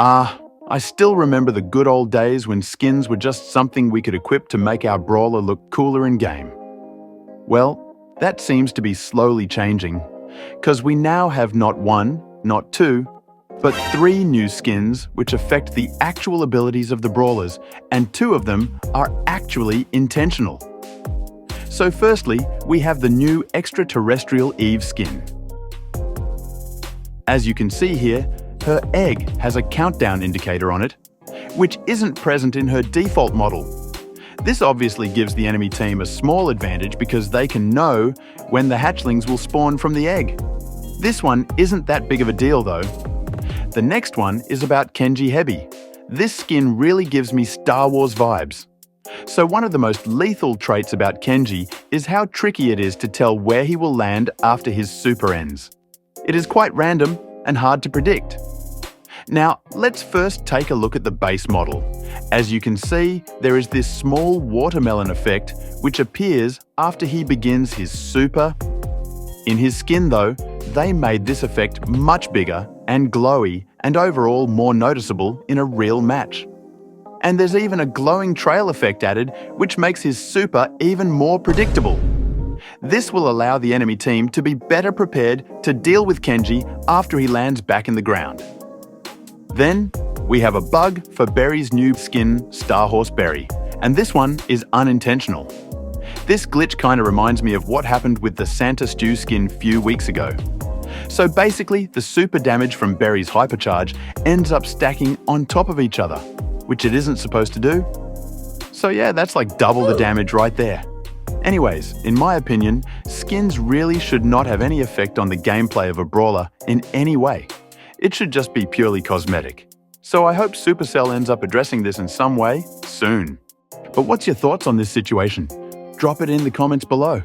I still remember the good old days when skins were just something we could equip to make our brawler look cooler in-game. Well, that seems to be slowly changing, because we now have not one, not two, but 3 new skins which affect the actual abilities of the brawlers, and 2 of them are actually intentional. So firstly, we have the new Terrestrial Eve skin. As you can see here, her egg has a countdown indicator on it, which isn't present in her default model. This obviously gives the enemy team a small advantage because they can know when the hatchlings will spawn from the egg. This one isn't that big of a deal though. The next one is about Kenji Hebby. This skin really gives me Star Wars vibes. So one of the most lethal traits about Kenji is how tricky it is to tell where he will land after his super ends. It is quite random and hard to predict. Now, let's first take a look at the base model. As you can see, there is this small watermelon effect which appears after he begins his super. In his skin though, they made this effect much bigger and glowy and overall more noticeable in a real match. And there's even a glowing trail effect added which makes his super even more predictable. This will allow the enemy team to be better prepared to deal with Kenji after he lands back in the ground. Then, we have a bug for Berry's new skin, Starhorse Berry, and this one is unintentional. This glitch kinda reminds me of what happened with the Santa Stew skin a few weeks ago. So basically, the super damage from Berry's hypercharge ends up stacking on top of each other, which it isn't supposed to do. So yeah, that's like double the damage right there. Anyways, in my opinion, skins really should not have any effect on the gameplay of a brawler in any way. It should just be purely cosmetic. So I hope Supercell ends up addressing this in some way soon. But what's your thoughts on this situation? Drop it in the comments below.